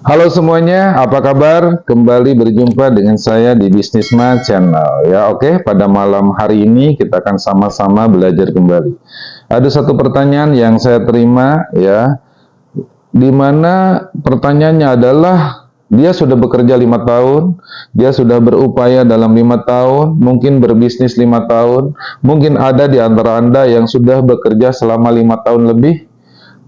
Halo semuanya, apa kabar? Kembali berjumpa dengan saya di Bisnisma Channel. Ya, oke. Pada malam hari ini kita akan sama-sama belajar kembali. Ada satu pertanyaan yang saya terima, ya, di mana pertanyaannya adalah dia sudah bekerja 5 tahun, dia sudah berupaya dalam 5 tahun, mungkin berbisnis 5 tahun, mungkin ada di antara Anda yang sudah bekerja selama 5 tahun lebih,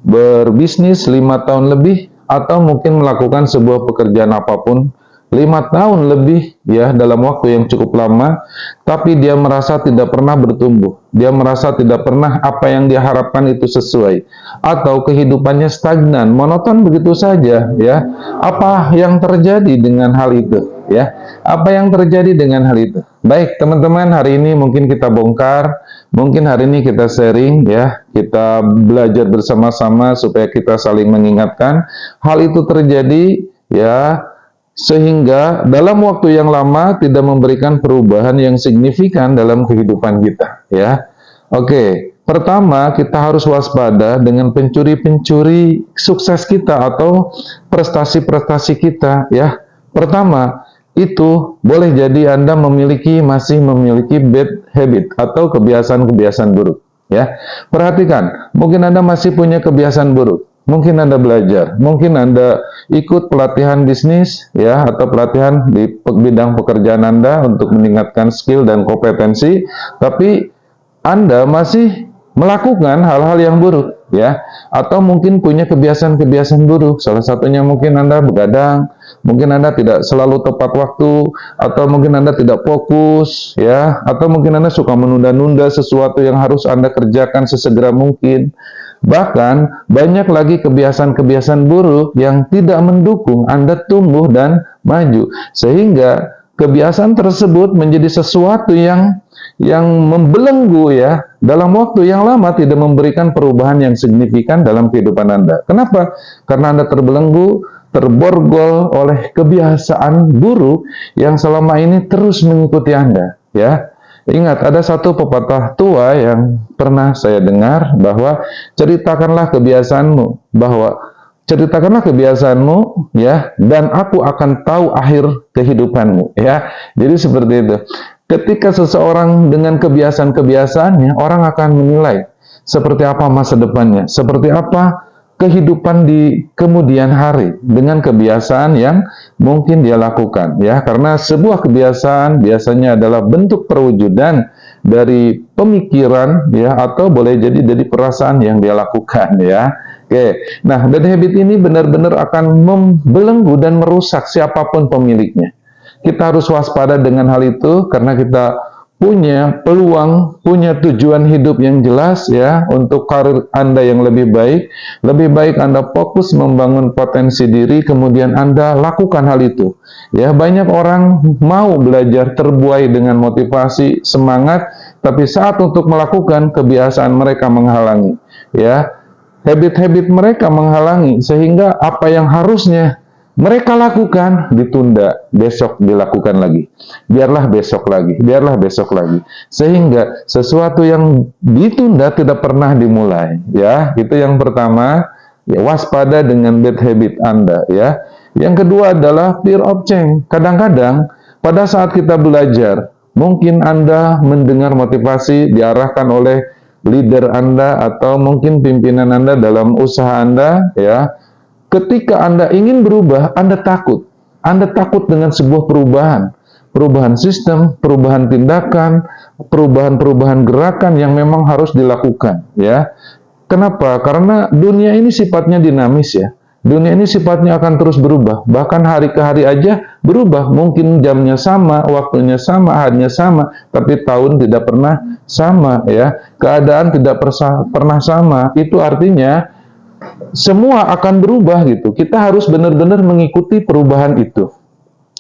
berbisnis 5 tahun lebih, atau mungkin melakukan sebuah pekerjaan apapun 5 tahun lebih, ya, dalam waktu yang cukup lama, tapi dia merasa tidak pernah bertumbuh, dia merasa tidak pernah apa yang dia harapkan itu sesuai, atau kehidupannya stagnan, monoton begitu saja, ya. Apa yang terjadi dengan hal itu, ya? Apa yang terjadi dengan hal itu? Baik, teman-teman, hari ini mungkin kita bongkar, mungkin hari ini kita sharing, ya, kita belajar bersama-sama supaya kita saling mengingatkan hal itu terjadi, ya, sehingga dalam waktu yang lama tidak memberikan perubahan yang signifikan dalam kehidupan kita, ya. Oke, pertama kita harus waspada dengan pencuri-pencuri sukses kita atau prestasi-prestasi kita, ya. Pertama, itu boleh jadi Anda masih memiliki bad habit atau kebiasaan-kebiasaan buruk, ya. Perhatikan, mungkin Anda masih punya kebiasaan buruk. Mungkin Anda belajar, mungkin Anda ikut pelatihan bisnis, ya, atau pelatihan di bidang pekerjaan Anda untuk meningkatkan skill dan kompetensi, tapi Anda masih melakukan hal-hal yang buruk, ya, atau mungkin punya kebiasaan-kebiasaan buruk. Salah satunya mungkin Anda begadang, mungkin Anda tidak selalu tepat waktu, atau mungkin Anda tidak fokus, ya, atau mungkin Anda suka menunda-nunda sesuatu yang harus Anda kerjakan sesegera mungkin. Bahkan banyak lagi kebiasaan-kebiasaan buruk yang tidak mendukung Anda tumbuh dan maju, sehingga kebiasaan tersebut menjadi sesuatu yang membelenggu, ya, dalam waktu yang lama tidak memberikan perubahan yang signifikan dalam kehidupan Anda. Kenapa? Karena Anda terbelenggu, terborgol oleh kebiasaan buruk yang selama ini terus mengikuti Anda, ya. Ingat, ada satu pepatah tua yang pernah saya dengar bahwa ceritakanlah kebiasaanmu, ya, dan aku akan tahu akhir kehidupanmu, ya. Jadi seperti itu. Ketika seseorang dengan kebiasaan-kebiasaannya, orang akan menilai seperti apa masa depannya, seperti apa kehidupan di kemudian hari dengan kebiasaan yang mungkin dia lakukan, ya. Karena sebuah kebiasaan biasanya adalah bentuk perwujudan dari pemikiran, ya, atau boleh jadi dari perasaan yang dia lakukan, ya. Oke. Nah, bad habit ini benar-benar akan membelenggu dan merusak siapapun pemiliknya. Kita harus waspada dengan hal itu karena kita punya peluang, punya tujuan hidup yang jelas, ya, untuk karir Anda yang lebih baik. Lebih baik Anda fokus membangun potensi diri, kemudian Anda lakukan hal itu. Ya, banyak orang mau belajar terbuai dengan motivasi, semangat, tapi saat untuk melakukan kebiasaan mereka menghalangi, ya. Habit-habit mereka menghalangi sehingga apa yang harusnya mereka lakukan ditunda, besok dilakukan lagi. Biarlah besok lagi, biarlah besok lagi. Sehingga sesuatu yang ditunda tidak pernah dimulai, ya. Itu yang pertama, ya, waspada dengan bad habit Anda, ya. Yang kedua adalah fear of change. Kadang-kadang pada saat kita belajar, mungkin Anda mendengar motivasi diarahkan oleh leader Anda atau mungkin pimpinan Anda dalam usaha Anda, ya. Ketika Anda ingin berubah, Anda takut. Anda takut dengan sebuah perubahan. Perubahan sistem, perubahan tindakan, perubahan-perubahan gerakan yang memang harus dilakukan, ya. Kenapa? Karena dunia ini sifatnya dinamis, ya. Dunia ini sifatnya akan terus berubah. Bahkan hari ke hari aja berubah. Mungkin jamnya sama, waktunya sama, harinya sama, tapi tahun tidak pernah sama, ya. Keadaan tidak pernah sama. Itu artinya semua akan berubah, gitu. Kita harus benar-benar mengikuti perubahan itu,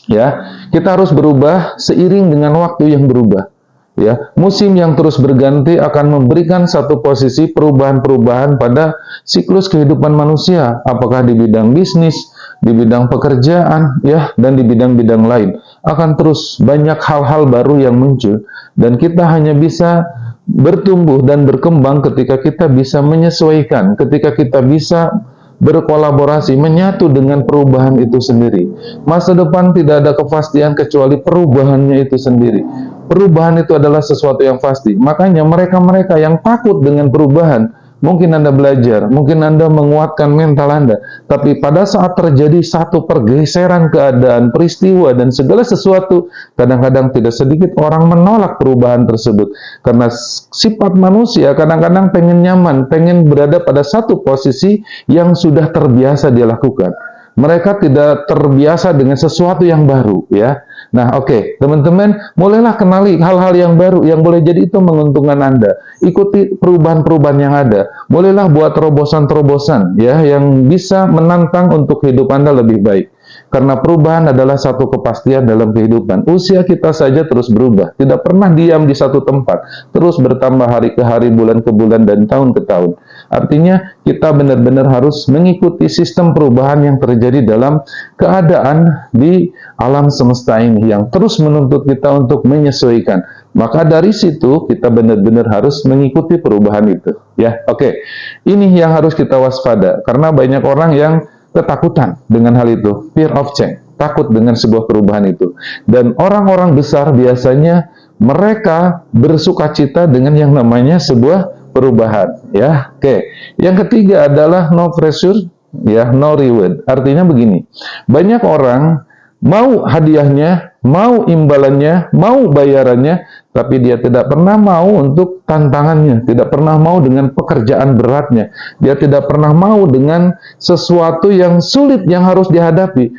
ya. Kita harus berubah seiring dengan waktu yang berubah, ya. Musim yang terus berganti akan memberikan satu posisi perubahan-perubahan pada siklus kehidupan manusia, apakah di bidang bisnis, di bidang pekerjaan, ya, dan di bidang-bidang lain. Akan terus banyak hal-hal baru yang muncul, dan kita hanya bisa bertumbuh dan berkembang ketika kita bisa menyesuaikan, ketika kita bisa berkolaborasi, menyatu dengan perubahan itu sendiri. Masa depan tidak ada kepastian kecuali perubahannya itu sendiri. Perubahan itu adalah sesuatu yang pasti. Makanya mereka-mereka yang takut dengan perubahan, mungkin Anda belajar, mungkin Anda menguatkan mental Anda, tapi pada saat terjadi satu pergeseran keadaan, peristiwa, dan segala sesuatu, kadang-kadang tidak sedikit orang menolak perubahan tersebut. Karena sifat manusia kadang-kadang pengen nyaman, pengen berada pada satu posisi yang sudah terbiasa dia lakukan. Mereka tidak terbiasa dengan sesuatu yang baru, ya. Nah, oke, teman-teman, mulailah kenali hal-hal yang baru yang boleh jadi itu menguntungkan Anda. Ikuti perubahan-perubahan yang ada. Mulailah buat terobosan-terobosan, ya, yang bisa menantang untuk hidup Anda lebih baik. Karena perubahan adalah satu kepastian dalam kehidupan. Usia kita saja terus berubah, tidak pernah diam di satu tempat, terus bertambah hari ke hari, bulan ke bulan, dan tahun ke tahun. Artinya, kita benar-benar harus mengikuti sistem perubahan yang terjadi dalam keadaan di alam semesta ini, yang terus menuntut kita untuk menyesuaikan. Maka dari situ, kita benar-benar harus mengikuti perubahan itu. Ya, oke. Ini yang harus kita waspada, karena banyak orang yang ketakutan dengan hal itu, fear of change, takut dengan sebuah perubahan itu. Dan orang-orang besar biasanya mereka bersukacita dengan yang namanya sebuah perubahan, ya. Oke. Yang ketiga adalah no pressure, ya, no reward. Artinya begini, banyak orang mau hadiahnya, mau imbalannya, mau bayarannya, tapi dia tidak pernah mau untuk tantangannya, tidak pernah mau dengan pekerjaan beratnya, dia tidak pernah mau dengan sesuatu yang sulit yang harus dihadapi.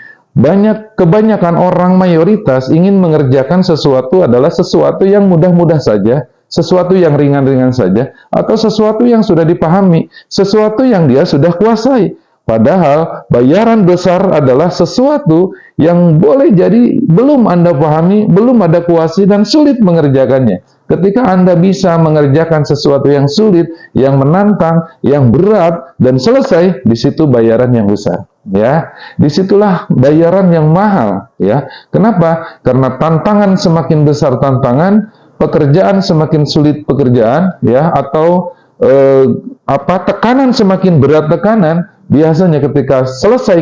Kebanyakan orang mayoritas ingin mengerjakan sesuatu adalah sesuatu yang mudah-mudah saja, sesuatu yang ringan-ringan saja, atau sesuatu yang sudah dipahami, sesuatu yang dia sudah kuasai. Padahal bayaran besar adalah sesuatu yang boleh jadi belum Anda pahami, belum Anda kuasai, dan sulit mengerjakannya. Ketika Anda bisa mengerjakan sesuatu yang sulit, yang menantang, yang berat, dan selesai, di situ bayaran yang besar. Ya, disitulah bayaran yang mahal. Ya, kenapa? Karena tantangan semakin besar tantangan, pekerjaan semakin sulit pekerjaan, ya, atau tekanan semakin berat tekanan. Biasanya ketika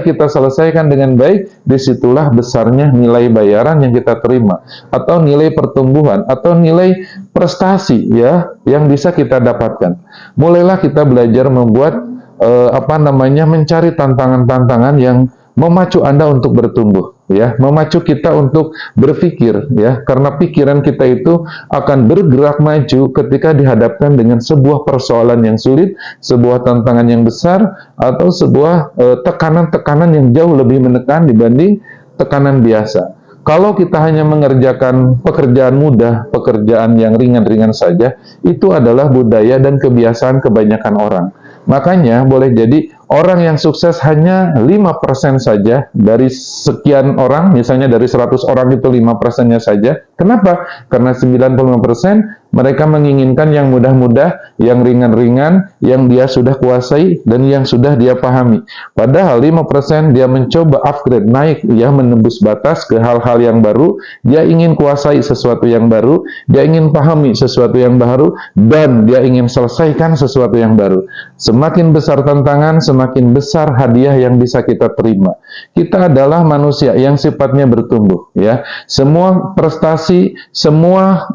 kita selesaikan dengan baik, disitulah besarnya nilai bayaran yang kita terima, atau nilai pertumbuhan, atau nilai prestasi, ya, yang bisa kita dapatkan. Mulailah kita belajar membuat mencari tantangan-tantangan yang memacu Anda untuk bertumbuh, ya, memacu kita untuk berpikir, ya, karena pikiran kita itu akan bergerak maju ketika dihadapkan dengan sebuah persoalan yang sulit, sebuah tantangan yang besar, atau sebuah tekanan-tekanan yang jauh lebih menekan dibanding tekanan biasa. Kalau kita hanya mengerjakan pekerjaan mudah, pekerjaan yang ringan-ringan saja, itu adalah budaya dan kebiasaan kebanyakan orang. Makanya boleh jadi orang yang sukses hanya 5% saja dari sekian orang, misalnya dari 100 orang itu 5%-nya saja. Kenapa? Karena 95% mereka menginginkan yang mudah-mudah, yang ringan-ringan, yang dia sudah kuasai, dan yang sudah dia pahami. Padahal 5% dia mencoba upgrade, naik, ya, menembus batas ke hal-hal yang baru, dia ingin kuasai sesuatu yang baru, dia ingin pahami sesuatu yang baru, dan dia ingin selesaikan sesuatu yang baru. Semakin besar tantangan, semakin besar hadiah yang bisa kita terima. Kita adalah manusia yang sifatnya bertumbuh, ya. Semua prestasi, semua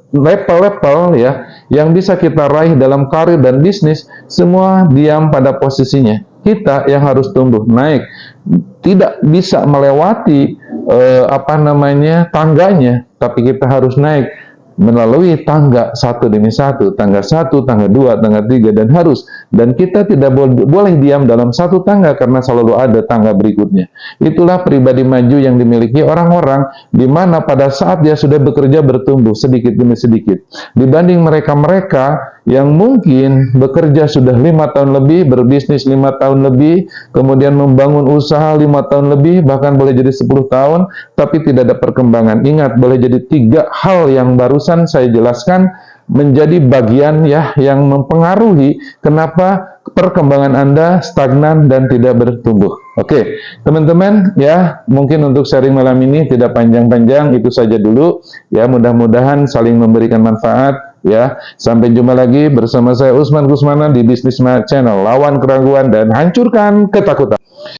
level-level, ya, yang bisa kita raih dalam karir dan bisnis, semua diam pada posisinya. Kita yang harus tumbuh, naik, tidak bisa melewati tangganya, tapi kita harus naik melalui tangga satu demi satu, tangga 1, tangga 2, tangga 3, dan kita tidak boleh diam dalam satu tangga karena selalu ada tangga berikutnya. Itulah pribadi maju yang dimiliki orang-orang di mana pada saat dia sudah bekerja bertumbuh sedikit demi sedikit dibanding mereka-mereka yang mungkin bekerja sudah 5 tahun lebih, berbisnis 5 tahun lebih, kemudian membangun usaha 5 tahun lebih, bahkan boleh jadi 10 tahun, tapi tidak ada perkembangan. Ingat, boleh jadi 3 hal yang barusan saya jelaskan menjadi bagian, ya, yang mempengaruhi kenapa perkembangan Anda stagnan dan tidak bertumbuh. Oke, teman-teman, ya, mungkin untuk sharing malam ini tidak panjang-panjang, itu saja dulu, ya. Mudah-mudahan saling memberikan manfaat. ya. Sampai jumpa lagi bersama saya Usman Kusmana di Bisnisma Channel. Lawan keraguan dan hancurkan ketakutan.